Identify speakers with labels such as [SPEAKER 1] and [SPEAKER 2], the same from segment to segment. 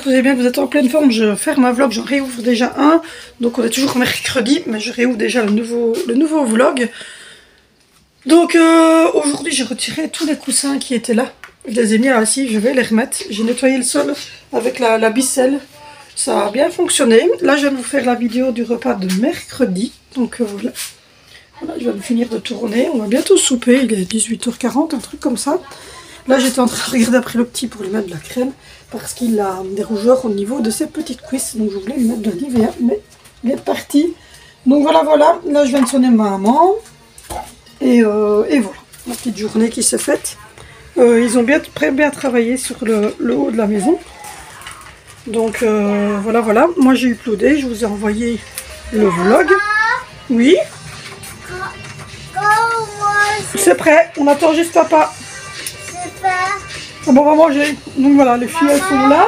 [SPEAKER 1] que vous allez bien, que vous êtes en pleine forme. Je ferme un vlog, j'en réouvre déjà un. Donc on est toujours mercredi, mais je réouvre déjà le nouveau vlog. Donc aujourd'hui j'ai retiré tous les coussins qui étaient là. Je les ai mis là ici, je vais les remettre. J'ai nettoyé le sol avec la bicelle. Ça a bien fonctionné. Là je viens de vous faire la vidéo du repas de mercredi. Donc voilà. Voilà, je viens de finir de tourner. On va bientôt souper, il est 18h40, un truc comme ça. Là j'étais en train de regarder après le petit pour lui mettre de la crème. Parce qu'il a des rougeurs au niveau de ses petites cuisses. Donc je voulais lui mettre de la Nivea, mais il est parti. Donc voilà, voilà. Là je viens de sonner ma maman. Et voilà, la petite journée qui s'est faite. Ils ont très bien travaillé sur le haut de la maison. Donc voilà, voilà. Moi j'ai uploadé, je vous ai envoyé le vlog. Oui. C'est prêt, on attend juste papa. On va manger. Donc voilà, les filles elles sont là.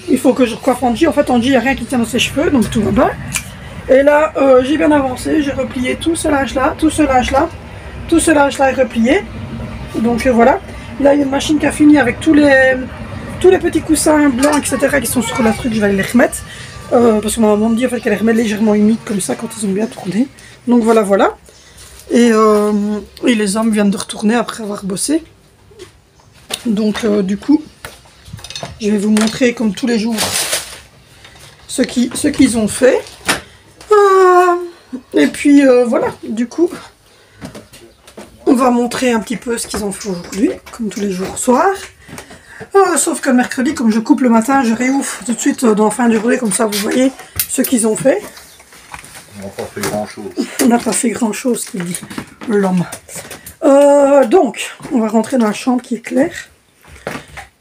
[SPEAKER 1] Il faut que je recoiffe Angie. En fait Angie il n'y a rien qui tient dans ses cheveux, donc tout va bien. Et là j'ai bien avancé, j'ai replié tout ce linge là, tout ce linge là. Tout ce linge là est replié. Donc voilà. Là il y a une machine qui a fini avec tous les petits coussins blancs, etc. qui sont sur la truc. Je vais aller les remettre. Parce que ma maman me dit en fait qu'elle les remet légèrement humides comme ça quand ils ont bien tourné. Donc voilà, voilà. Et les hommes viennent de retourner après avoir bossé. Donc du coup, je vais vous montrer comme tous les jours ce qu'ils ont fait. Et puis voilà, du coup, on va montrer un petit peu ce qu'ils ont fait aujourd'hui, comme tous les jours soir. Sauf que le mercredi, comme je coupe le matin, je réouvre tout de suite dans la fin de journée, comme ça vous voyez ce qu'ils ont fait.
[SPEAKER 2] On n'a pas fait grand chose.
[SPEAKER 1] On n'a pas fait grand chose, qu'il dit l'homme. Donc, on va rentrer dans la chambre qui est claire.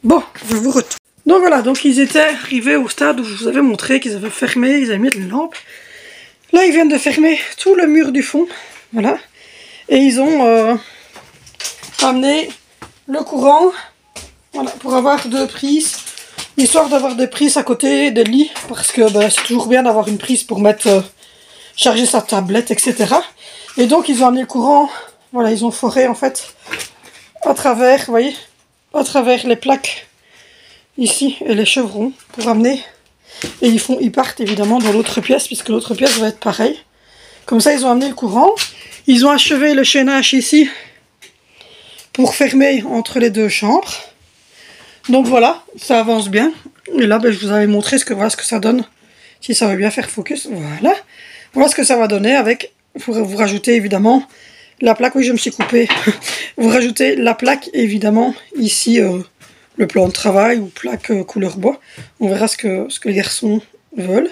[SPEAKER 1] Bon, je vous retourne. Donc voilà, donc ils étaient arrivés au stade où je vous avais montré qu'ils avaient fermé, ils avaient mis de lampes. Là, ils viennent de fermer tout le mur du fond. Voilà. Et ils ont amené le courant. Voilà, pour avoir deux prises. Histoire d'avoir des prises à côté des lits. Parce que bah, c'est toujours bien d'avoir une prise pour mettre... charger sa tablette, etc. Et donc ils ont amené le courant, voilà, ils ont foré en fait à travers, vous voyez, à travers les plaques ici et les chevrons pour amener. Et ils partent évidemment dans l'autre pièce puisque l'autre pièce va être pareil. Comme ça ils ont amené le courant. Ils ont achevé le chaînage ici pour fermer entre les deux chambres. Donc voilà, ça avance bien. Et là ben, je vous avais montré voilà ce que ça donne. Si ça veut bien faire focus, voilà. Voilà ce que ça va donner avec, vous rajoutez évidemment la plaque, oui je me suis coupée, vous rajoutez la plaque évidemment ici le plan de travail ou plaque couleur bois, on verra ce que les garçons veulent.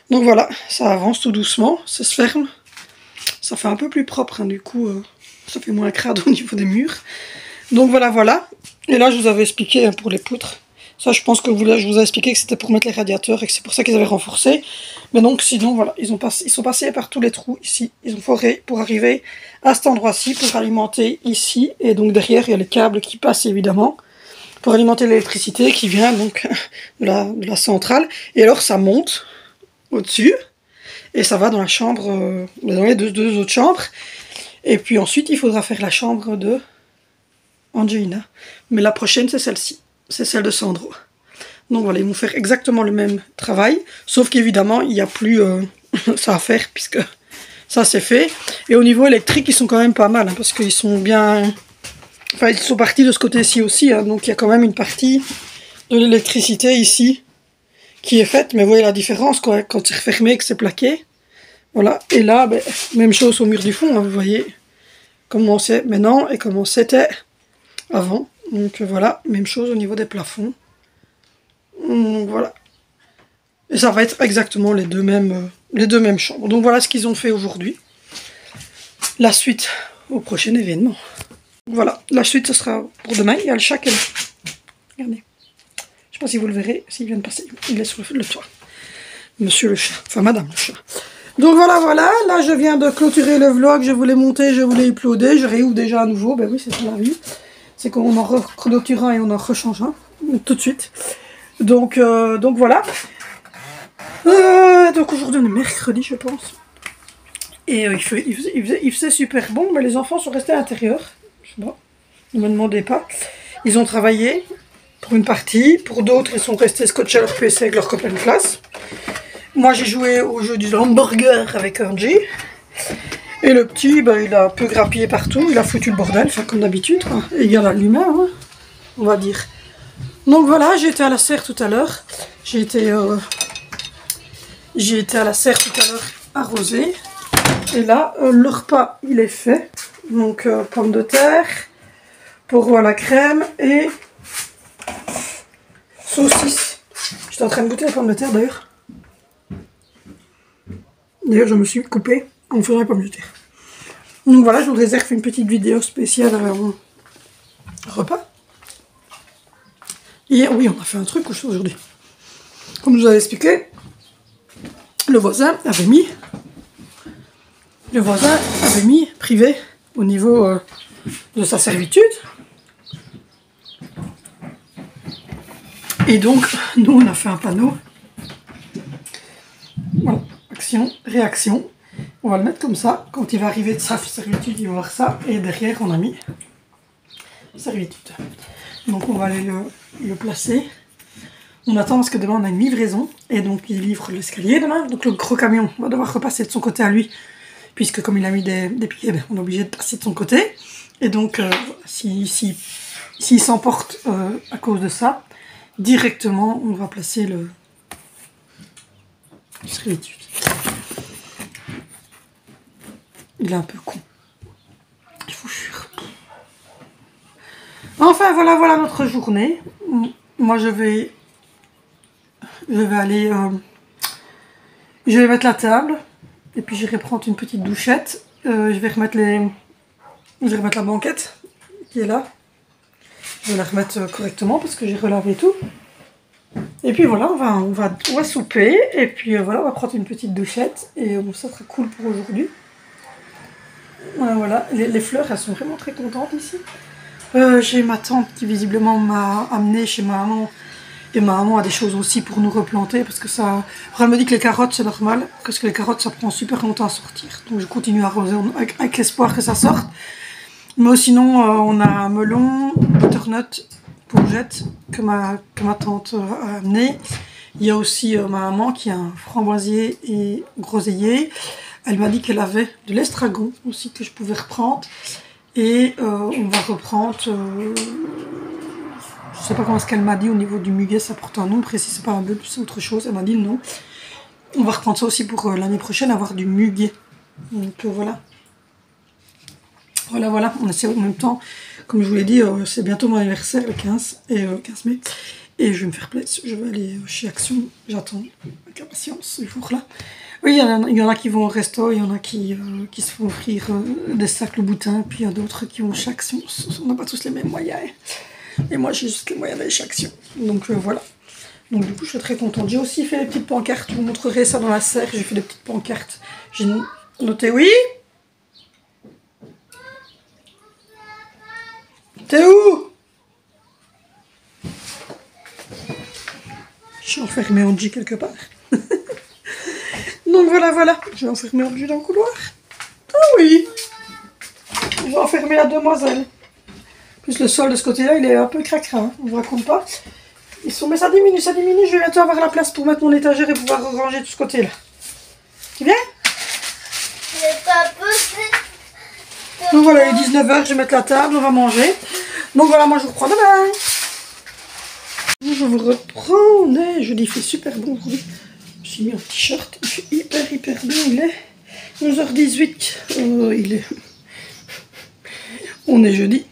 [SPEAKER 1] Donc voilà, ça avance tout doucement, ça se ferme, ça fait un peu plus propre, hein, du coup ça fait moins crade au niveau des murs. Donc voilà, voilà, et là je vous avais expliqué hein, pour les poutres. Ça, je pense que je vous ai expliqué que c'était pour mettre les radiateurs et que c'est pour ça qu'ils avaient renforcé. Mais donc, sinon, voilà, ils sont passés par tous les trous ici. Ils ont foré pour arriver à cet endroit-ci, pour alimenter ici. Et donc, derrière, il y a les câbles qui passent, évidemment, pour alimenter l'électricité qui vient donc de la centrale. Et alors, ça monte au-dessus et ça va dans la chambre, dans les deux autres chambres. Et puis ensuite, il faudra faire la chambre de Angelina. Mais la prochaine, c'est celle-ci. C'est celle de Sandro. Donc voilà, ils vont faire exactement le même travail, sauf qu'évidemment, il n'y a plus ça à faire, puisque ça c'est fait. Et au niveau électrique, ils sont quand même pas mal, hein, parce qu'ils sont bien... Enfin, ils sont partis de ce côté-ci aussi, hein, donc il y a quand même une partie de l'électricité ici qui est faite. Mais vous voyez la différence, quoi, quand c'est refermé, que c'est plaqué. Voilà, et là, ben, même chose au mur du fond, hein, vous voyez comment c'est maintenant et comment c'était avant. Donc voilà, même chose au niveau des plafonds. Donc voilà. Et ça va être exactement les deux mêmes chambres. Donc voilà ce qu'ils ont fait aujourd'hui. La suite au prochain événement. Voilà, la suite ce sera pour demain. Il y a le chat qui est là. Regardez. Je ne sais pas si vous le verrez, s'il vient de passer. Il est sur le toit. Monsieur le chat. Enfin madame le chat. Donc voilà, voilà. Là je viens de clôturer le vlog. Je voulais monter, je voulais uploader. Je réouvre déjà à nouveau. Ben oui, c'est ça la vie. C'est qu'on en reclôture un et on en rechange un tout de suite. Donc voilà. Donc aujourd'hui on est mercredi je pense. Et il faisait super bon, mais les enfants sont restés à l'intérieur. Je sais pas, ne me demandez pas. Ils ont travaillé. pour une partie. Pour d'autres, ils sont restés scotchés à leur PC avec leur copain de classe. Moi, j'ai joué au jeu du hamburger avec Angie. Et le petit, bah, il a un peu grappillé partout, il a foutu le bordel, enfin comme d'habitude, égal à lui-même, hein, on va dire. Donc voilà, j'ai été à la serre tout à l'heure. J'ai été à la serre tout à l'heure arroser. Et là, le repas, il est fait. Donc, pommes de terre, poireaux à la crème et saucisse. J'étais en train de goûter les pommes de terre d'ailleurs. D'ailleurs, je me suis coupée en faisant les pommes de terre. Donc voilà, je vous réserve une petite vidéo spéciale repas. Et oui, on a fait un truc aujourd'hui. Comme je vous avais expliqué, le voisin avait mis privé au niveau de sa servitude. Et donc, nous, on a fait un panneau. Voilà, action, réaction. On va le mettre comme ça. Quand il va arriver de sa servitude, il va voir ça. Et derrière, on a mis servitude. Donc, on va aller le placer. On attend parce que demain, on a une livraison. Et donc, il livre l'escalier demain. Donc, le gros camion va devoir repasser de son côté à lui. Puisque comme il a mis des pieds, on est obligé de passer de son côté. Et donc, s'il s'emporte à cause de ça, directement, on va placer le servitude. Il est un peu con. Je vous jure. Enfin, voilà notre journée. Moi, je vais aller... je vais mettre la table. Et puis, j'irai prendre une petite douchette. Je vais remettre la banquette qui est là. Je vais la remettre correctement parce que j'ai relavé tout. Et puis voilà, on va souper. Et puis voilà, on va prendre une petite douchette. Et ça sera cool pour aujourd'hui. Voilà, les fleurs, elles sont vraiment très contentes ici. J'ai ma tante qui visiblement m'a amené chez ma maman. Et ma maman a des choses aussi pour nous replanter. Parce que ça... Elle me dit que les carottes, c'est normal. Parce que les carottes, ça prend super longtemps à sortir. Donc je continue à arroser avec l'espoir que ça sorte. Mais sinon, on a un melon, butternut, courgette que ma tante a amené. Il y a aussi ma maman qui a un framboisier et groseillier. Elle m'a dit qu'elle avait de l'estragon aussi que je pouvais reprendre. Et on va reprendre... je sais pas comment ce qu'elle m'a dit au niveau du muguet, ça porte un nom précis, c'est pas un bœuf, c'est autre chose. Elle m'a dit non. On va reprendre ça aussi pour l'année prochaine, avoir du muguet. Donc voilà. Voilà, on essaie en même temps, comme je vous l'ai dit, c'est bientôt mon anniversaire, le 15 mai. Et je vais me faire plaisir, je vais aller chez Action, j'attends avec impatience ce jour-là. Oui, il y en a qui vont au resto, il y en a qui se font offrir des sacs le boutin, puis il y a d'autres qui vont chez Action. On n'a pas tous les mêmes moyens. Et moi, j'ai juste les moyens d'aller chez Action. Donc voilà. Donc du coup, je suis très contente. J'ai aussi fait des petites pancartes, je vous montrerai ça dans la serre. J'ai fait des petites pancartes. J'ai noté oui. T'es où? Je suis enfermée en G quelque part. Donc voilà. Je vais enfermer en G dans le couloir. Ah oui. Je vais enfermer la demoiselle. Plus le sol de ce côté-là, il est un peu cracra. Hein. On ne vous raconte pas. Mais ça diminue. Je vais bientôt avoir la place pour mettre mon étagère et pouvoir ranger tout ce côté-là. Tu viens?
[SPEAKER 3] C'est pas possible.
[SPEAKER 1] Donc voilà, il est 19h, je vais mettre la table, on va manger. Donc voilà, moi je vous reprends demain. Je vous reprends, jeudi, il fait super bon aujourd'hui. Je me suis mis un t-shirt, il fait hyper bon, il est 11h18. On est jeudi,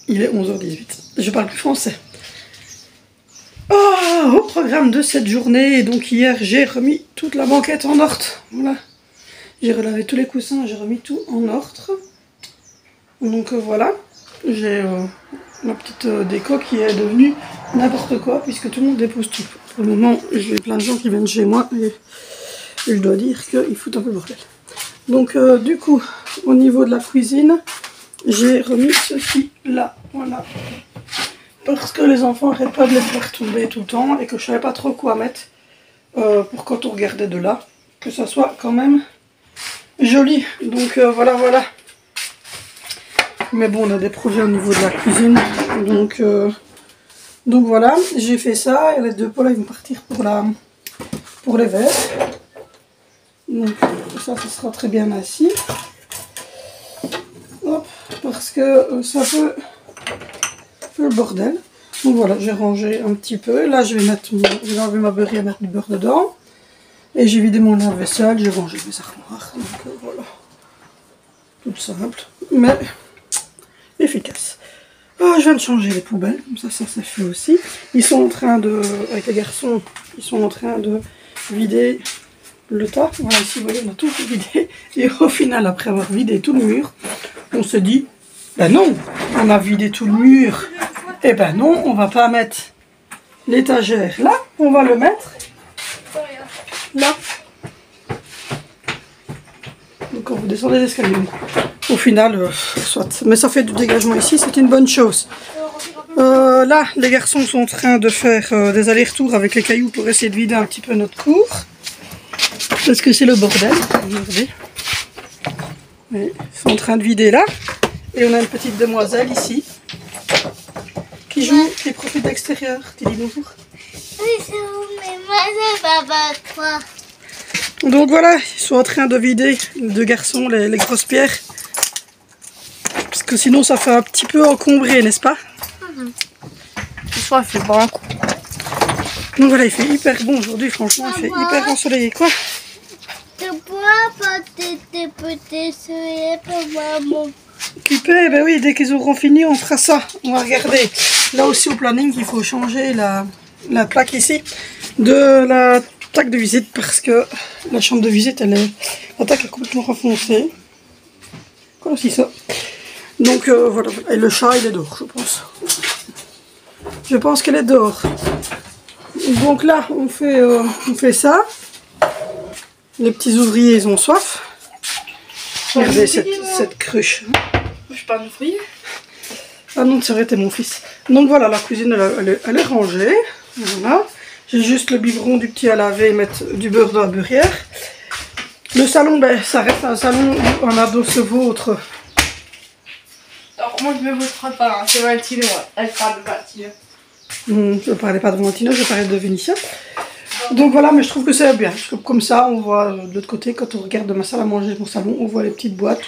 [SPEAKER 1] il est 11h18. Je parle plus français. Au programme de cette journée, donc hier j'ai remis toute la banquette en ordre. Voilà. J'ai relavé tous les coussins, j'ai remis tout en ordre. Donc voilà, j'ai ma petite déco qui est devenue n'importe quoi puisque tout le monde dépose tout. Pour le moment, j'ai plein de gens qui viennent chez moi et je dois dire qu'ils foutent un peu le bordel. Donc du coup, au niveau de la cuisine, j'ai remis ceci là, voilà. Parce que les enfants n'arrêtent pas de les faire tomber tout le temps et que je savais pas trop quoi mettre pour quand on regardait de là, que ça soit quand même joli. Donc voilà. Mais bon, on a des projets au niveau de la cuisine, donc Donc voilà, j'ai fait ça et les deux pots là ils vont partir pour les verres. Donc ça sera très bien assis. Hop, parce que ça fait le bordel. Donc voilà, j'ai rangé un petit peu. Là je vais enlever ma beurre et mettre du beurre dedans. Et j'ai vidé mon lave-vaisselle, j'ai rangé mes armoires. Donc voilà. Tout simple, mais efficace. Je viens de changer les poubelles, comme ça c'est fait aussi. Ils sont en train de, avec les garçons, ils sont en train de vider le tas. Voilà, ici, vous voyez, on a tout vidé. Et au final, après avoir vidé tout le mur, on se dit, ben non, on a vidé tout le mur. Et ben non, on va pas mettre l'étagère là, on va le mettre là. Donc quand vous descendez les escaliers, au final, soit. Mais ça fait du dégagement ici, c'est une bonne chose. Là, les garçons sont en train de faire des allers-retours avec les cailloux pour essayer de vider un petit peu notre cour. Parce que c'est le bordel. Regardez. Ils sont en train de vider là. Et on a une petite demoiselle ici qui joue, qui profite de l'extérieur. Tu dis bonjour.
[SPEAKER 3] Oui, c'est où, mais moi, c'est pas toi.
[SPEAKER 1] Donc voilà, ils sont en train de vider, les deux garçons, les grosses pierres. Parce que sinon ça fait un petit peu encombré, n'est-ce pas?
[SPEAKER 4] Ce soir il fait bon coup.
[SPEAKER 1] Donc voilà, il fait hyper bon aujourd'hui, franchement, il fait hyper ensoleillé, quoi.
[SPEAKER 3] Tu pourras pas tes petits souliers pour maman.
[SPEAKER 1] Occupé, ben oui, dès qu'ils auront fini, on fera ça. On va regarder. Là aussi au planning, il faut changer la plaque ici de la plaque de visite parce que la chambre de visite, la plaque est complètement renfoncée. Quoi aussi ça. Donc voilà, et le chat il est dehors, je pense. Je pense qu'elle est dehors. Donc là, on fait ça. Les petits ouvriers, ils ont soif. Regardez cette cruche.
[SPEAKER 4] Je suis pas un ouvrier.
[SPEAKER 1] Ah non, ça aurait été mon fils. Donc voilà, la cuisine, elle est rangée. Voilà. J'ai juste le biberon du petit à laver et mettre du beurre dans la beurrière. Le salon, ben, ça reste un salon où on adosse vôtre.
[SPEAKER 4] Alors moi je ne voterai pas, hein. C'est Valentino, elle parle de Valentino.
[SPEAKER 1] Je ne parlais pas de Valentino, je parlais de Vénitia. Donc voilà, mais je trouve que c'est bien. Comme ça, on voit de l'autre côté, quand on regarde de ma salle à manger, mon salon, on voit les petites boîtes,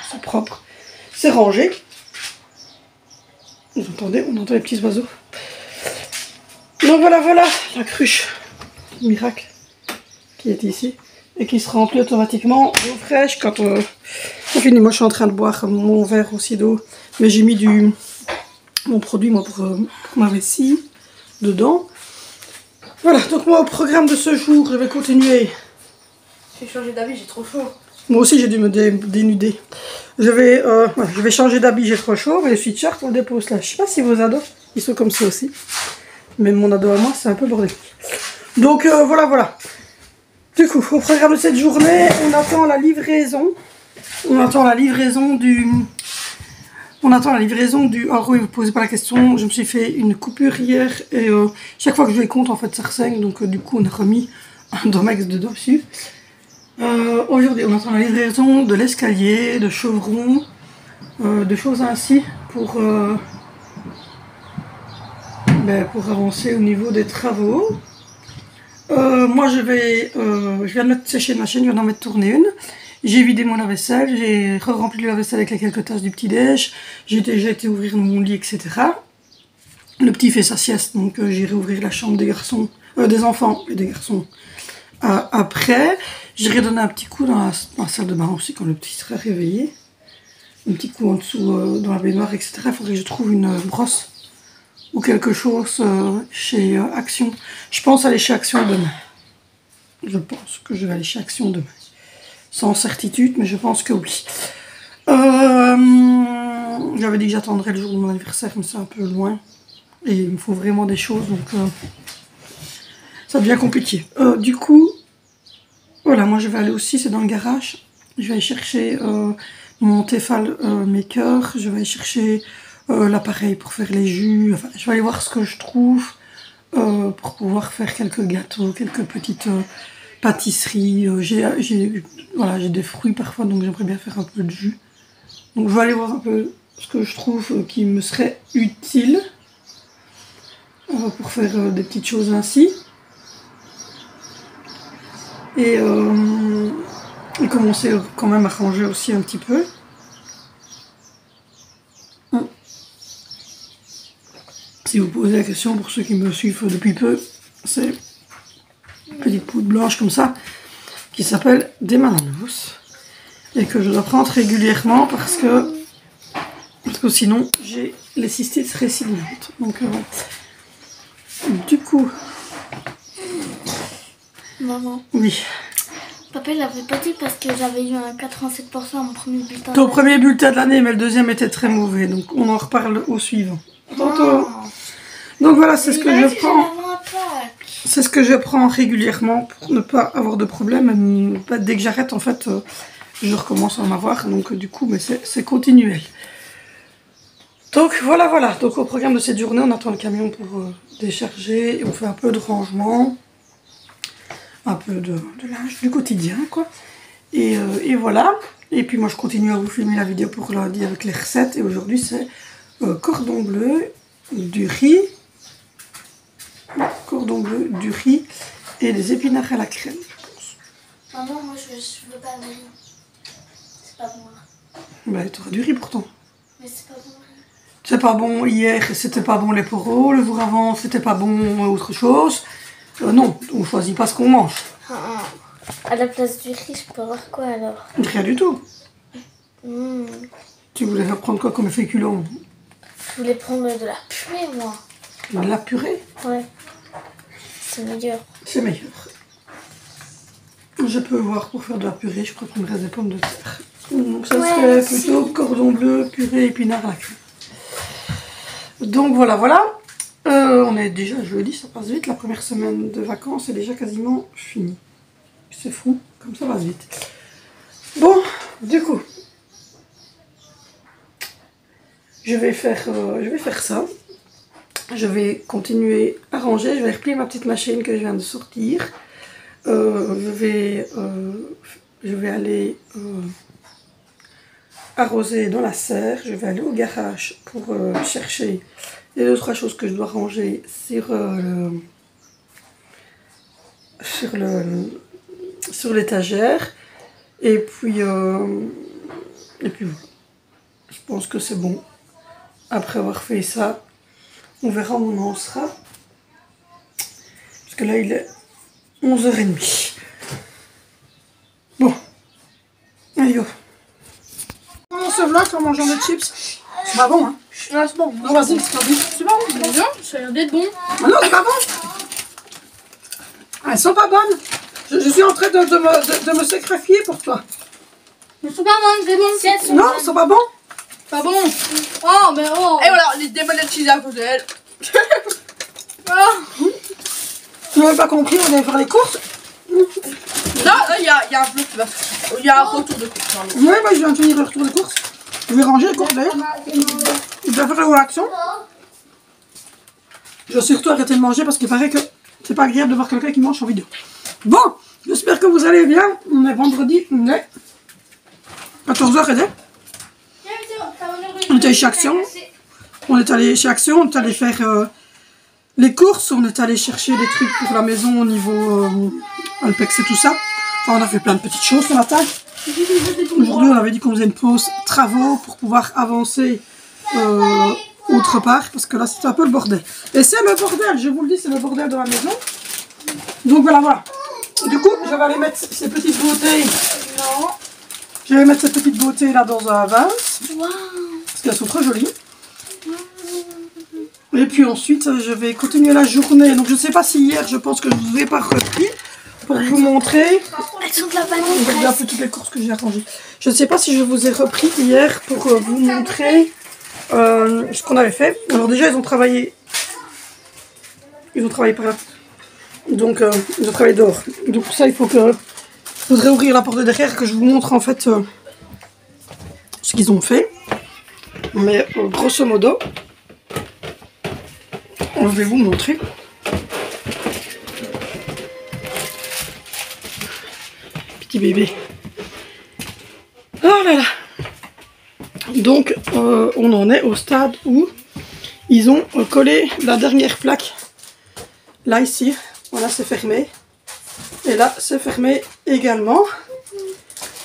[SPEAKER 1] c'est propre, c'est rangé. Vous entendez, on entend les petits oiseaux. Donc voilà, la cruche miracle qui est ici et qui se remplit automatiquement d'eau fraîche quand on finit. Moi, je suis en train de boire mon verre aussi d'eau, mais j'ai mis mon produit moi, pour ma vessie dedans. Voilà, donc moi au programme de ce jour, je vais continuer.
[SPEAKER 4] J'ai changé d'habit, j'ai trop chaud.
[SPEAKER 1] Moi aussi j'ai dû me dénuder. Je vais changer d'habit, j'ai trop chaud, mais le sweatshirt on le dépose là. Je sais pas si vos ados, ils sont comme ça aussi. Mais mon ado à moi, c'est un peu bordélique. Donc voilà. Du coup, au programme de cette journée, on attend la livraison. On attend la livraison du... Alors oui, vous ne posez pas la question, je me suis fait une coupure hier et chaque fois que je les compte, en fait, ça ressaigne. Donc du coup, on a remis un Domex dedans dessus. Aujourd'hui, on attend la livraison de l'escalier, de chevrons, de choses ainsi pour avancer au niveau des travaux. Moi, je viens de mettre sécher ma chaîne, je viens d'en mettre tourner une. J'ai vidé mon lave-vaisselle, j'ai rempli le lave-vaisselle avec les quelques tâches du petit-déj. J'ai déjà été ouvrir mon lit, etc. Le petit fait sa sieste, donc j'irai ouvrir la chambre des garçons, des enfants et des garçons après. J'irai donner un petit coup dans la salle de bain aussi quand le petit sera réveillé. Un petit coup en dessous dans la baignoire, etc. Il faudrait que je trouve une brosse ou quelque chose chez Action. Je pense aller chez Action demain. Je pense que je vais aller chez Action demain. Sans certitude, mais je pense que oui. J'avais dit que j'attendrais le jour de mon anniversaire, mais c'est un peu loin. Et il me faut vraiment des choses, donc ça devient compliqué. Du coup, voilà, moi je vais aller aussi, c'est dans le garage. Je vais aller chercher mon Tefal Maker. Je vais aller chercher l'appareil pour faire les jus. Enfin, je vais aller voir ce que je trouve pour pouvoir faire quelques gâteaux, quelques petites... pâtisserie, j'ai des fruits parfois, donc j'aimerais bien faire un peu de jus. Donc je vais aller voir un peu ce que je trouve qui me serait utile. On va pour faire des petites choses ainsi. Et commencer quand même à ranger aussi un petit peu. Si vous posez la question, pour ceux qui me suivent depuis peu, c'est une petite poudre blanche comme ça, qui s'appelle des Mananos, et que je dois prendre régulièrement parce que sinon j'ai les cystites récidivantes. Donc du coup...
[SPEAKER 3] Maman.
[SPEAKER 1] Oui.
[SPEAKER 3] Papa, il avait pas dit parce que j'avais eu un 87% à mon premier bulletin.
[SPEAKER 1] Ton premier bulletin de l'année, mais le deuxième était très mauvais, donc on en reparle au suivant. Tantôt. Donc voilà, c'est ce que je prends. C'est ce que je prends régulièrement pour ne pas avoir de problème. Dès que j'arrête, en fait, je recommence à en avoir. Donc du coup, mais c'est continuel. Donc voilà. Donc au programme de cette journée, on attend le camion pour décharger. Et on fait un peu de rangement. Un peu de linge du quotidien, quoi. Et voilà. Et puis moi, je continue à vous filmer la vidéo pour lundi avec les recettes. Et aujourd'hui, c'est cordon bleu, du riz. Cordon bleu, du riz et des épinards à la crème, je pense.
[SPEAKER 3] Maman, moi, je veux pas de riz. C'est pas bon, là.
[SPEAKER 1] Bah, tu auras du riz pourtant.
[SPEAKER 3] Mais c'est pas bon.
[SPEAKER 1] C'est pas bon hier, c'était pas bon les poros. Le jour avant, c'était pas bon autre chose. Non, on choisit pas ce qu'on mange.
[SPEAKER 3] À la place du riz, je peux avoir quoi alors?
[SPEAKER 1] Rien du tout. Tu voulais prendre quoi comme féculent?
[SPEAKER 3] Je voulais prendre de la purée, moi.
[SPEAKER 1] De la purée?
[SPEAKER 3] Ouais. C'est meilleur.
[SPEAKER 1] C'est meilleur. Je peux voir pour faire de la purée, je préférerais des pommes de terre. Donc ça serait plutôt cordon bleu, purée, épinards à la crème. Donc voilà. On est déjà jeudi, ça passe vite. La première semaine de vacances est déjà quasiment finie. C'est fou, comme ça passe vite. Bon, du coup, je vais faire ça. Je vais continuer à ranger. Je vais replier ma petite machine que je viens de sortir. Je vais aller arroser dans la serre. Je vais aller au garage pour chercher les 2-3 choses que je dois ranger sur l'étagère. Et puis voilà. Je pense que c'est bon. Après avoir fait ça, on verra où on en sera. Parce que là, il est 11h30. Bon. Allez, go. On se vlog en mangeant des chips. C'est pas bon, hein?
[SPEAKER 4] Ouais, c'est bon.
[SPEAKER 1] Non, vas-y, c'est pas bon.
[SPEAKER 4] C'est bon, c'est bien. Ça a l'air d'être bon.
[SPEAKER 1] Ah non, c'est pas bon. Elles sont pas bonnes. Je suis en train de me sacrifier pour toi.
[SPEAKER 4] Mais c'est pas bon, c'est bon.
[SPEAKER 3] Si elles sont
[SPEAKER 1] Non, c'est pas bon.
[SPEAKER 4] Pas bon. Oh, mais oh. Et voilà, les démonétisés à cause d'elle. Oh.
[SPEAKER 1] Tu n'avais pas compris, on allait faire les courses.
[SPEAKER 4] Là, il y a un bleu qui va. Il y a un retour de course.
[SPEAKER 1] Oui, bah, je viens de finir le retour des courses. Je vais ranger les courses d'ailleurs. Je vais faire la action. Je vais surtout arrêter de manger parce qu'il paraît que c'est pas agréable de voir quelqu'un qui mange en vidéo. Bon, j'espère que vous allez bien. On est vendredi, on est 14h. On était chez Action. On est allé chez Action, on est allé faire les courses. On est allé chercher des trucs pour la maison au niveau Alpex et tout ça. Enfin, on a fait plein de petites choses ce matin. Aujourd'hui, on avait dit qu'on faisait une pause travaux pour pouvoir avancer autre part. Parce que là, c'est un peu le bordel. Et c'est le bordel, je vous le dis, c'est le bordel de la maison. Donc voilà. Du coup, je vais aller mettre ces petites bouteilles.
[SPEAKER 3] Non.
[SPEAKER 1] Je vais mettre ces petites bouteilles là dans un vase.
[SPEAKER 3] Wow.
[SPEAKER 1] Parce qu'elles sont très jolies. Et puis ensuite, je vais continuer la journée. Donc je ne sais pas si hier, je pense que je ne vous ai pas repris pour vous montrer.
[SPEAKER 3] Elles sont de la vanille.
[SPEAKER 1] Regardez un peu toutes les courses que j'ai arrangées. Je ne sais pas si je vous ai repris hier pour vous montrer ce qu'on avait fait. Alors déjà, ils ont travaillé par là. Donc ils ont travaillé dehors. Donc pour ça, il faudrait ouvrir la porte de derrière que je vous montre en fait ce qu'ils ont fait. Mais grosso modo, je vais vous montrer. Petit bébé. Oh là là. Donc on en est au stade où ils ont collé la dernière plaque. Là, ici, voilà, c'est fermé. Et là, c'est fermé également.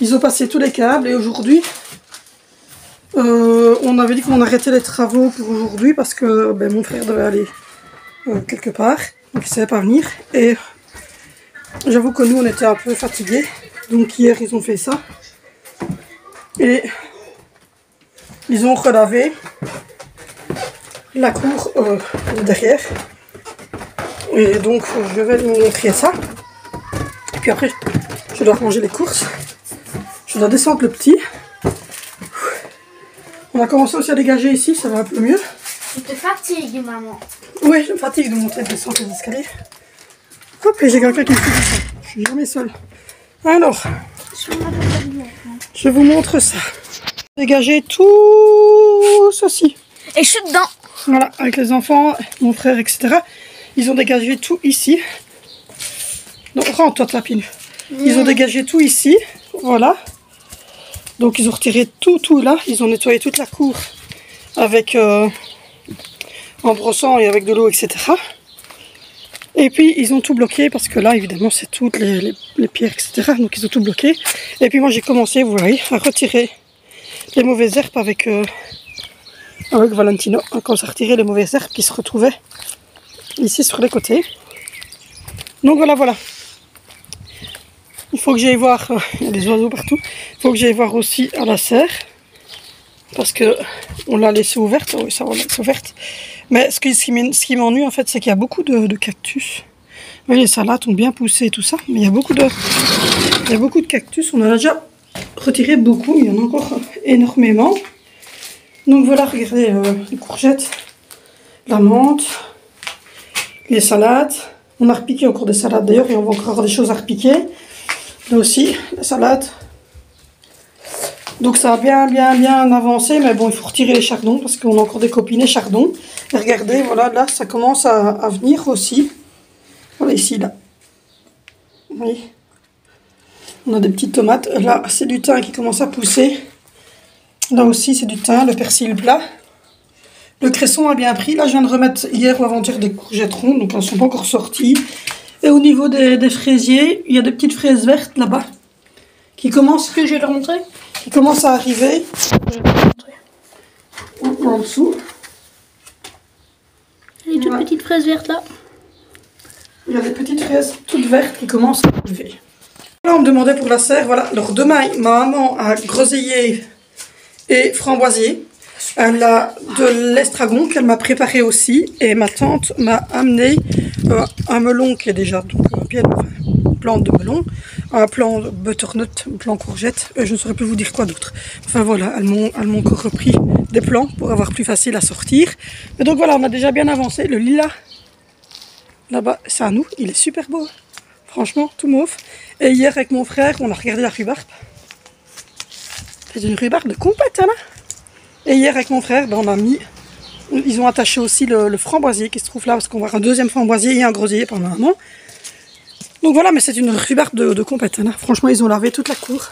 [SPEAKER 1] Ils ont passé tous les câbles et aujourd'hui, on avait dit qu'on arrêtait les travaux pour aujourd'hui parce que ben, mon frère devait aller quelque part. Donc il ne savait pas venir. Et j'avoue que nous, on était un peu fatigués. Donc hier, ils ont fait ça. Et ils ont relavé la cour derrière. Et donc, je vais vous montrer ça. Et puis après, je dois ranger les courses. Je dois descendre le petit. On a commencé aussi à dégager ici, ça va un peu mieux.
[SPEAKER 3] Tu te fatigues, maman.
[SPEAKER 1] Oui, je me fatigue de monter et de descendre les escaliers. Hop, et j'ai quelqu'un qui me fait ça. Je suis jamais seule. Alors, je vous montre ça. Dégager tout ceci.
[SPEAKER 3] Et je suis dedans.
[SPEAKER 1] Voilà, avec les enfants, mon frère, etc. Ils ont dégagé tout ici. Donc, rentre-toi, tapine. Ils ont dégagé tout ici. Voilà. Donc, ils ont retiré tout là. Ils ont nettoyé toute la cour avec en brossant et avec de l'eau, etc. Et puis, ils ont tout bloqué parce que là, évidemment, c'est toutes les pierres, etc. Donc, ils ont tout bloqué. Et puis, moi, j'ai commencé, vous voyez, à retirer les mauvaises herbes avec Valentino. On commence à retirer les mauvaises herbes qui se retrouvaient ici sur les côtés. Donc, voilà. Il faut que j'aille voir, il y a des oiseaux partout. Il faut que j'aille voir aussi à la serre. Parce que on l'a laissée ouverte. Oui, ça, on l'a laissée ouverte. Mais ce qui m'ennuie, en fait, c'est qu'il y a beaucoup de cactus. Oui, les salades ont bien poussé et tout ça. Mais il y a beaucoup de cactus. On en a déjà retiré beaucoup. Il y en a encore énormément. Donc voilà, regardez les courgettes, la menthe, les salades. On a repiqué encore des salades d'ailleurs. Et on va encore avoir des choses à repiquer. Là aussi, la salade. Donc ça a bien avancé, mais bon, il faut retirer les chardons parce qu'on a encore des copinets chardons. Et regardez, voilà, là, ça commence à venir aussi. Voilà, ici, là. Vous voyez, on a des petites tomates. Là, c'est du thym qui commence à pousser. Là aussi, c'est du thym, le persil plat. Le cresson a bien pris. Là, je viens de remettre hier ou avant-hier des courgettes rondes, donc elles ne sont pas encore sorties. Et au niveau des fraisiers, il y a des petites fraises vertes là-bas qui commencent.
[SPEAKER 4] Que je vais leur montrer.
[SPEAKER 1] Qui commence à arriver. En dessous.
[SPEAKER 3] Les toutes petites fraises vertes là.
[SPEAKER 1] Il y a des petites fraises toutes vertes qui commencent à arriver. Là, on me demandait pour la serre. Voilà. Alors demain, ma maman a groseillier et framboisier. Elle a de l'estragon qu'elle m'a préparé aussi. Et ma tante m'a amené un melon qui est déjà bien, plante de melon, un plant de butternut, un plant courgette, et je ne saurais plus vous dire quoi d'autre. Enfin voilà, elles m'ont encore repris des plants pour avoir plus facile à sortir. Et donc voilà, on a déjà bien avancé. Le lilas, là-bas, c'est à nous, il est super beau. Franchement, tout mauve. Et hier, avec mon frère, on a regardé la rhubarbe. C'est une rhubarbe de compète, là. Et hier, avec mon frère, ben, ils ont attaché aussi le framboisier qui se trouve là, parce qu'on va avoir un deuxième framboisier et un groseillier pendant un moment. Donc voilà, mais c'est une rhubarbe de compète. Hein. Franchement, ils ont lavé toute la cour.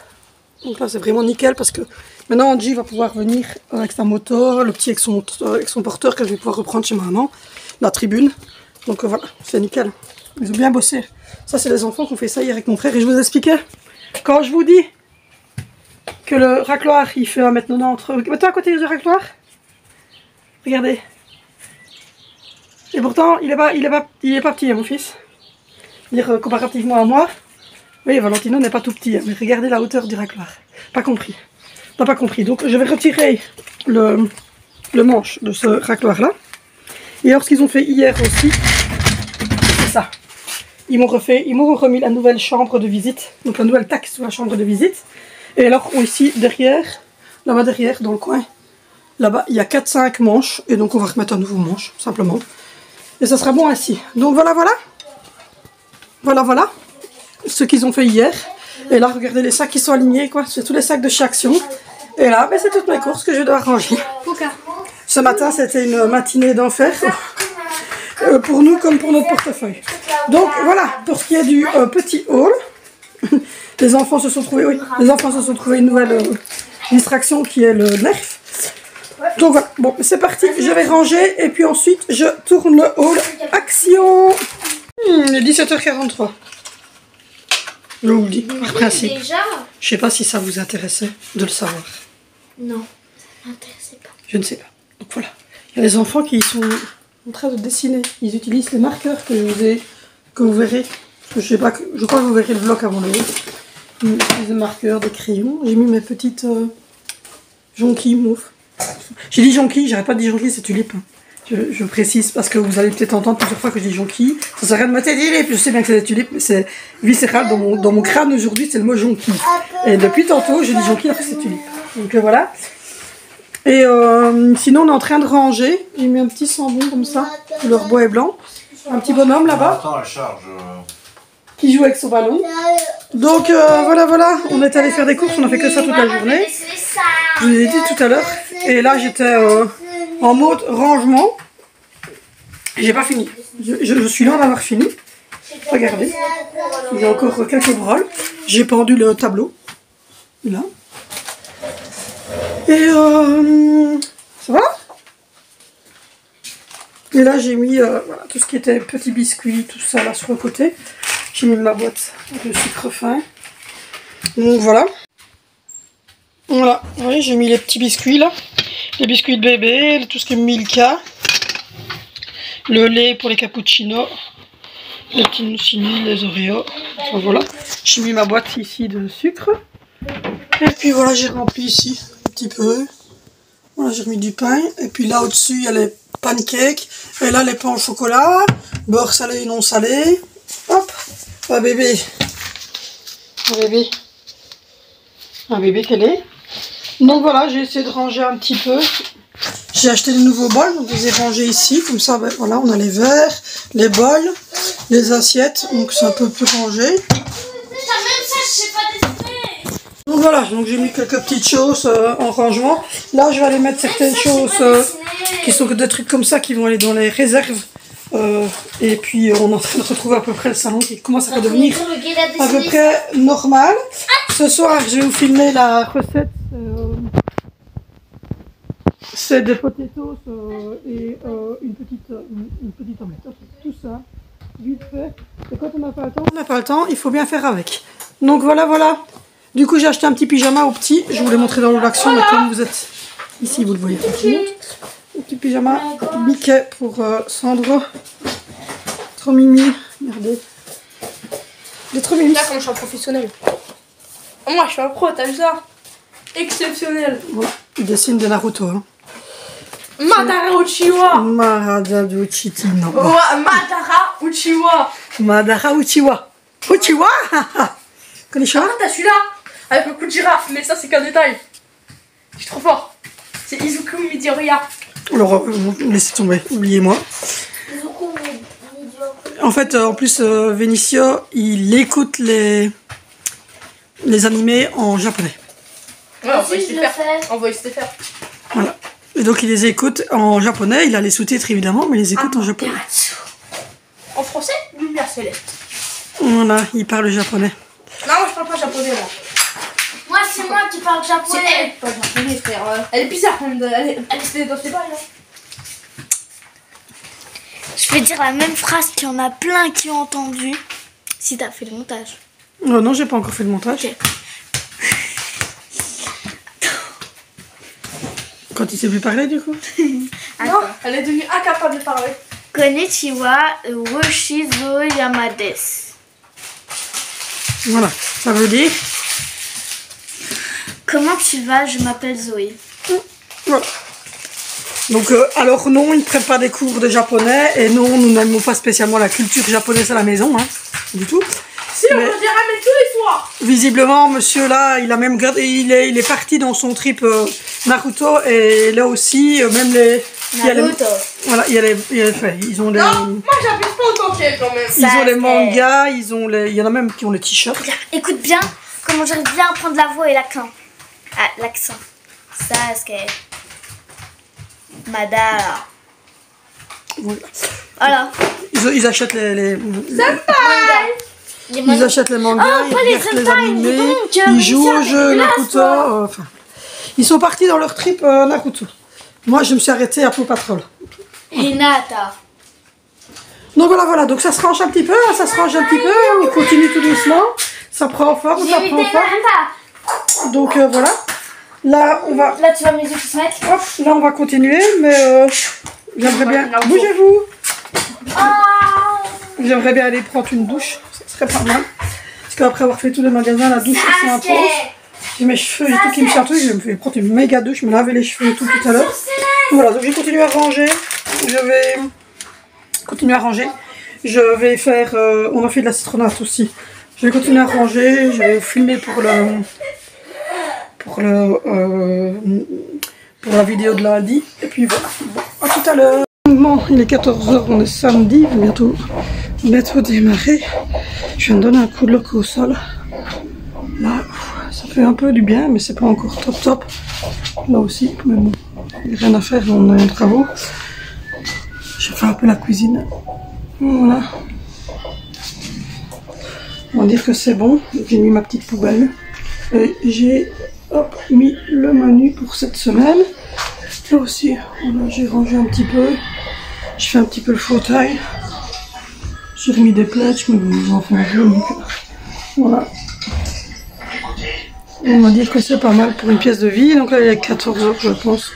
[SPEAKER 1] Donc là, c'est vraiment nickel parce que maintenant, Angie va pouvoir venir avec sa moto, le petit avec son porteur que je vais pouvoir reprendre chez ma maman, la tribune. Donc voilà, c'est nickel. Ils ont bien bossé. Ça, c'est les enfants qui ont fait ça hier avec mon frère. Et je vous expliquais, quand je vous dis que le racloir, il fait 1m90. Mets-toi à côté du racloir. Regardez. Et pourtant, il est pas petit, hein, mon fils. Dire comparativement à moi. Oui, Valentino n'est pas tout petit, hein, mais regardez la hauteur du racloir. Pas compris. T'as pas compris. Donc je vais retirer le manche de ce racloir là. Et alors ce qu'ils ont fait hier aussi, c'est ça. Ils m'ont remis la nouvelle chambre de visite. Donc la nouvelle taxe sur la chambre de visite. Et alors ici derrière, là-bas derrière, dans le coin, là-bas il y a 4-5 manches. Et donc on va remettre un nouveau manche, simplement. Et ça sera bon ainsi. Donc voilà. Voilà ce qu'ils ont fait hier. Et là, regardez les sacs qui sont alignés, quoi. C'est tous les sacs de chez Action. Et là, ben, c'est toutes mes courses que je dois ranger. Ce matin, c'était une matinée d'enfer. Pour nous comme pour notre portefeuille. Donc voilà, pour ce qui est du petit haul. Les enfants se sont trouvés une nouvelle distraction qui est le nerf. Donc voilà, bon, c'est parti, je vais ranger et puis ensuite je tourne le haul. Action. Il est 17h43. Je vous le dis, par principe.
[SPEAKER 3] Déjà?
[SPEAKER 1] Je sais pas si ça vous intéressait de le savoir.
[SPEAKER 3] Non, ça m'intéressait pas.
[SPEAKER 1] Je ne sais pas. Donc voilà, il y a les enfants qui sont en train de dessiner. Ils utilisent les marqueurs que vous verrez. Je sais pas, je crois que vous verrez le vlog avant le vôtre. Ils utilisent des marqueurs, des crayons. J'ai mis mes petites jonquilles mauves. J'ai dit jonquilles, j'arrête pas de dire jonquilles, c'est tulipe. Je précise parce que vous allez peut-être entendre plusieurs fois que je dis jonquille. Ça sert à rien de me dire tulipe. Je sais bien que c'est des tulipes, mais c'est viscéral dans mon crâne aujourd'hui, c'est le mot jonquille. Et depuis tantôt, je dis jonquille, après c'est tulipe. Donc voilà. Et sinon, on est en train de ranger. J'ai mis un petit sambon comme ça, couleur bois et blanc. Un petit bonhomme là-bas.
[SPEAKER 2] Attends, elle charge.
[SPEAKER 1] Qui joue avec son ballon. Donc voilà, on est allé faire des courses, on a fait que ça toute la journée. Je vous ai dit tout à l'heure. Et là, j'étais en mode rangement. J'ai pas fini. Je suis loin d'avoir fini. Regardez. Il y a encore quelques brôles. J'ai pendu le tableau. Là. Et ça va? Et là, j'ai mis voilà, tout ce qui était petits biscuits, tout ça là sur le côté. J'ai mis ma boîte de sucre fin. Donc voilà. Voilà, vous voyez, j'ai mis les petits biscuits là. Les biscuits de bébé, tout ce qui est Milka. Le lait pour les cappuccinos. Les petits muesli, les Oreos. Enfin voilà. J'ai mis ma boîte ici de sucre. Et puis voilà, j'ai rempli ici un petit peu. Voilà, j'ai remis du pain. Et puis là au-dessus, il y a les pancakes. Et là, les pains au chocolat. Beurre salé et non salé. Hop. Un bébé. Un bébé. Un bébé qu'elle est. Donc voilà, j'ai essayé de ranger un petit peu. J'ai acheté de nouveaux bols, donc je les ai rangés ici. Comme ça, ben, voilà, on a les verres, les bols, les assiettes. Donc c'est un peu plus rangé. Donc voilà, donc j'ai mis quelques petites choses en rangement. Là, je vais aller mettre certaines choses qui sont des trucs comme ça qui vont aller dans les réserves. Et puis on est en train de retrouver à peu près le salon qui commence à redevenir à peu près normal. Ce soir, je vais vous filmer la recette. C'est des potatoes et une petite omelette. Tout ça, vite fait. Et quand on n'a pas le temps, on n'a pas le temps, il faut bien faire avec. Donc voilà. Du coup, j'ai acheté un petit pyjama au petit. Je vous l'ai montré dans l'action, mais comme vous êtes ici, vous le voyez facilement. Un petit pyjama Mickey pour Sandro. Trop mimi. Regardez. Il est trop mimi.
[SPEAKER 4] Là, comme je suis un professionnel. Moi, je suis un pro, t'as vu ça? Exceptionnel.
[SPEAKER 1] Voilà. Il dessine de Naruto. Hein.
[SPEAKER 4] Madara Uchiwa.
[SPEAKER 1] Madara Uchiwa.
[SPEAKER 4] Madara Uchiwa.
[SPEAKER 1] Madara Uchiwa. Uchiwa. Konnichiwa.
[SPEAKER 4] Ah, t'as celui-là avec le coup de girafe, mais ça, c'est qu'un détail. Je suis trop fort. C'est Izuku Midoriya.
[SPEAKER 1] Alors, laissez tomber, oubliez-moi. En fait, en plus, Vénicio, il écoute les animés en japonais.
[SPEAKER 4] Ouais, on va essayer de faire.
[SPEAKER 1] Voilà. Et donc, il les écoute en japonais. Il a les sous-titres, évidemment, mais il les écoute en japonais.
[SPEAKER 4] En français, lumière céleste.
[SPEAKER 1] Voilà, il parle japonais.
[SPEAKER 4] Non, moi, je parle pas japonais, moi.
[SPEAKER 3] Moi, c'est moi qui parle japonais.
[SPEAKER 4] C'est elle, pas japonais, frère. Elle est bizarre, même. Elle est dans ses balles, là.
[SPEAKER 3] Je vais dire la même phrase qu'il y en a plein qui ont entendu. Si t'as fait le montage.
[SPEAKER 1] Non, j'ai pas encore fait le montage.
[SPEAKER 3] Ok.
[SPEAKER 1] Quand il sait plus parler, du coup.
[SPEAKER 4] Non, elle est devenue incapable de parler.
[SPEAKER 3] Konnichiwa, Woshizo Yamades.
[SPEAKER 1] Voilà, ça veut dire.
[SPEAKER 3] Comment tu vas? Je m'appelle Zoé.
[SPEAKER 1] Voilà. Donc, alors non, ils ne prennent pas des cours de japonais. Et non, nous n'aimons pas spécialement la culture japonaise à la maison, hein, du tout.
[SPEAKER 4] Si, on va dire ramène tous les soirs.
[SPEAKER 1] Visiblement, monsieur là, il a même il est parti dans son trip Naruto. Et là aussi, même les...
[SPEAKER 3] Naruto.
[SPEAKER 1] Voilà, ils ont les...
[SPEAKER 4] Non, moi j'abuse pas autant qu'elle quand même.
[SPEAKER 1] Ils ont les mangas, il y en a même qui ont les t-shirts.
[SPEAKER 3] Écoute bien comment j'arrive bien à prendre la voix et l'accent. Ah, l'accent. Sasuke. Madara. Voilà.
[SPEAKER 1] Ils achètent les
[SPEAKER 3] Ils
[SPEAKER 1] achètent les mangas,
[SPEAKER 3] Oh,
[SPEAKER 1] ils
[SPEAKER 3] pas les
[SPEAKER 1] regardent les
[SPEAKER 3] senpai,
[SPEAKER 1] animés,
[SPEAKER 3] donc,
[SPEAKER 1] ils jouent au jeu
[SPEAKER 3] dégueulasse,
[SPEAKER 1] Naruto. Enfin, ils sont partis dans leur trip Naruto. Moi, je me suis arrêtée à Paw Patrol.
[SPEAKER 3] Renata.
[SPEAKER 1] Donc voilà, donc ça se range un petit peu, on continue tout doucement. Ça prend forme, ça prend forme. Donc voilà. Là, on va...
[SPEAKER 3] Là, tu vas mes yeux qui se mettent.
[SPEAKER 1] Hop, là, on va continuer, mais j'aimerais bien... Bougez-vous. J'aimerais bien aller prendre une douche, ça serait pas mal. Parce qu'après avoir fait tout le magasin, la douche, c'est un pause. J'ai mes cheveux et tout qui me chatouillent, je vais me prendre une méga douche, me laver les cheveux et tout à l'heure. Voilà, donc je vais continuer à ranger. Je vais faire... on a fait de la citronnade aussi. Je vais continuer à ranger, je vais filmer pour la vidéo de lundi. Et puis voilà, bon, à tout à l'heure. Bon, il est 14 h, on est samedi, bientôt démarrer. Je viens de donner un coup de loco au sol. Là, ça fait un peu du bien, mais c'est pas encore top. Là aussi, mais bon, il n'y a rien à faire, on a un travaux. J'ai fait un peu la cuisine. Voilà. On va dire que c'est bon. J'ai mis ma petite poubelle. Et j'ai mis le menu pour cette semaine. Là aussi, voilà, j'ai rangé un petit peu. Je fais un petit peu le fauteuil. J'ai remis des pledges, mais bon, les enfants jouent, donc voilà. On va dire que c'est pas mal pour une pièce de vie. Donc là, il y a 14 h, je pense.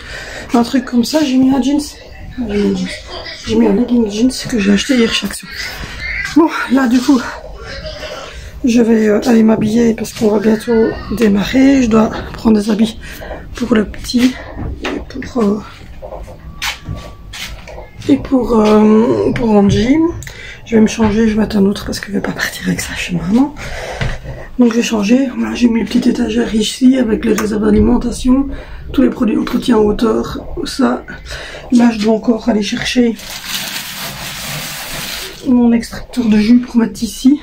[SPEAKER 1] Un truc comme ça, j'ai mis un jeans. J'ai mis un legging jeans que j'ai acheté hier chez Action. Bon, là, du coup, je vais aller m'habiller parce qu'on va bientôt démarrer. Je dois prendre des habits pour le petit et pour Angie. Je vais me changer, je vais mettre un autre parce que je vais pas partir avec ça chez maman. Donc je vais changer. Voilà, j'ai mis une petite étagère ici avec les réserves d'alimentation, tous les produits d'entretien en hauteur, ça. Là, je dois encore aller chercher mon extracteur de jus pour mettre ici.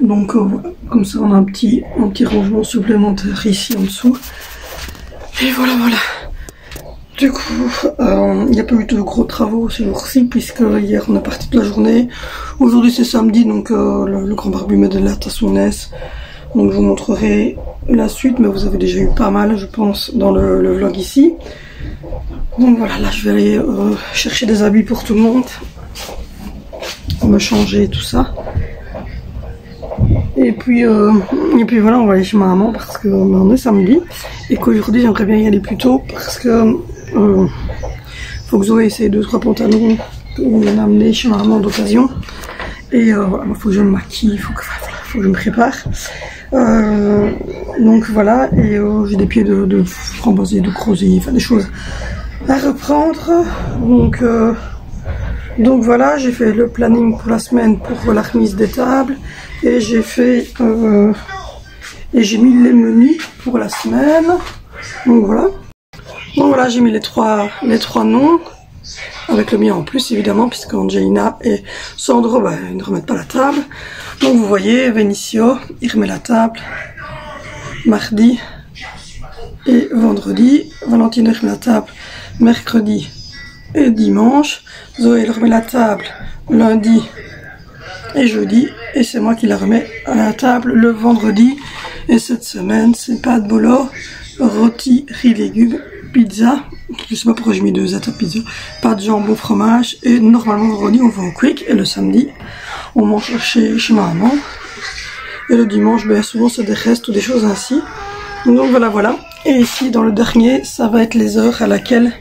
[SPEAKER 1] Donc voilà, comme ça on a un petit rangement supplémentaire ici en dessous. Et voilà. Du coup, il n'y a pas eu de gros travaux ce jour-ci, puisque hier on est parti toute la journée. Aujourd'hui c'est samedi, donc le grand barbu met de la à son aise. Donc je vous montrerai la suite, mais vous avez déjà eu pas mal, je pense, dans le vlog ici. Donc voilà, là je vais aller chercher des habits pour tout le monde, me changer tout ça. Et puis voilà, on va aller chez ma maman parce que on est samedi et qu'aujourd'hui j'aimerais bien y aller plus tôt parce que faut que Zoé essaye 2-3 pantalons qu'on a amenés chez ma maman d'occasion. Et voilà, il faut que je me maquille, il faut que je me prépare. Donc voilà, et j'ai des pieds de framboisier, de crozet, enfin des choses à reprendre. Donc voilà, j'ai fait le planning pour la semaine pour la remise des tables et j'ai fait et j'ai mis les menus pour la semaine. Donc voilà, j'ai mis les trois noms avec le mien en plus évidemment puisque Angelina et Sandro ils ne remettent pas la table. Donc vous voyez, Vinicio il remet la table mardi et vendredi. Valentine remet la table mercredi et dimanche. Zoé elle remet la table lundi et jeudi et c'est moi qui la remets à la table le vendredi. Et cette semaine c'est pâte bolo, rôti, riz légumes, pizza. Je sais pas pourquoi j'ai mis 2 étapes pizza, pâte jambon fromage. Et normalement le vendredi on va au Quick et le samedi on mange chez ma maman. Et le dimanche souvent c'est des restes ou des choses ainsi. Donc voilà. Et ici dans le dernier ça va être les heures à laquelle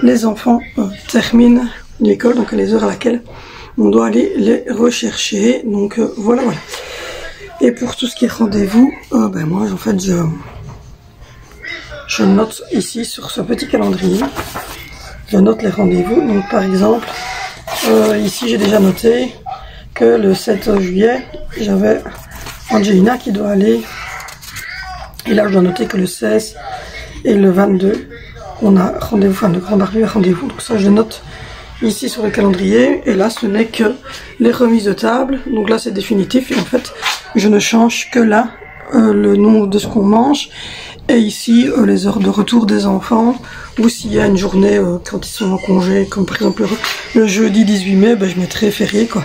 [SPEAKER 1] les enfants terminent l'école, donc les heures à laquelle on doit aller les rechercher. Donc voilà. Et pour tout ce qui est rendez-vous, moi en fait je note ici sur ce petit calendrier, je note les rendez-vous. Donc par exemple, ici j'ai déjà noté que le 7 juillet, j'avais Angelina qui doit aller, et là je dois noter que le 16 et le 22, on a rendez-vous, enfin le grand barbu a rendez-vous, donc ça je le note ici sur le calendrier. Et là ce n'est que les remises de table, donc là c'est définitif et en fait je ne change que là le nom de ce qu'on mange. Et ici, les heures de retour des enfants, ou s'il y a une journée quand ils sont en congé, comme par exemple le jeudi 18 mai, je mettrai férié quoi.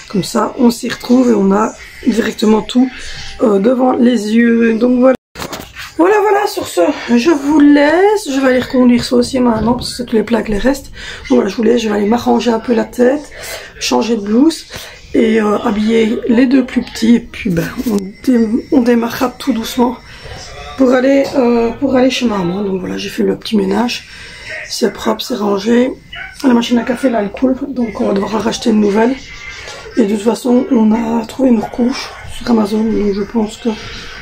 [SPEAKER 1] Comme ça, on s'y retrouve et on a directement tout devant les yeux. Donc voilà. Voilà. voilà, sur ce, je vous laisse. Je vais aller reconduire ça aussi maintenant parce que c'est tous les plats avec les restes. Donc voilà, je vous laisse, je vais aller m'arranger un peu la tête, changer de blouse et habiller les deux plus petits. Et puis ben, on démarrera tout doucement pour aller chez maman. Donc voilà, j'ai fait le petit ménage. C'est propre, c'est rangé. La machine à café là elle coule, donc on va devoir en racheter une nouvelle. Et de toute façon, on a trouvé une recouche sur Amazon, donc je pense que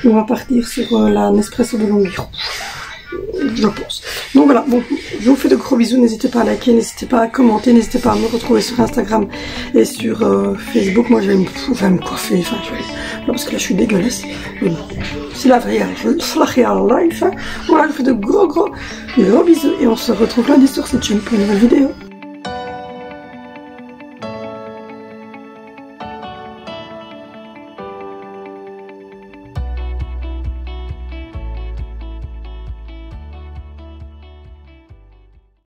[SPEAKER 1] on va partir sur la Nespresso de Longhi Rouge. Je pense. Donc voilà, bon, je vous fais de gros bisous. N'hésitez pas à liker, n'hésitez pas à commenter, n'hésitez pas à me retrouver sur Instagram et sur Facebook. Moi, je vais me coiffer, enfin, parce que là, je suis dégueulasse. Mais bon, c'est la real life. Hein. Voilà, je vous fais de gros bisous et on se retrouve lundi sur cette chaîne pour une nouvelle vidéo.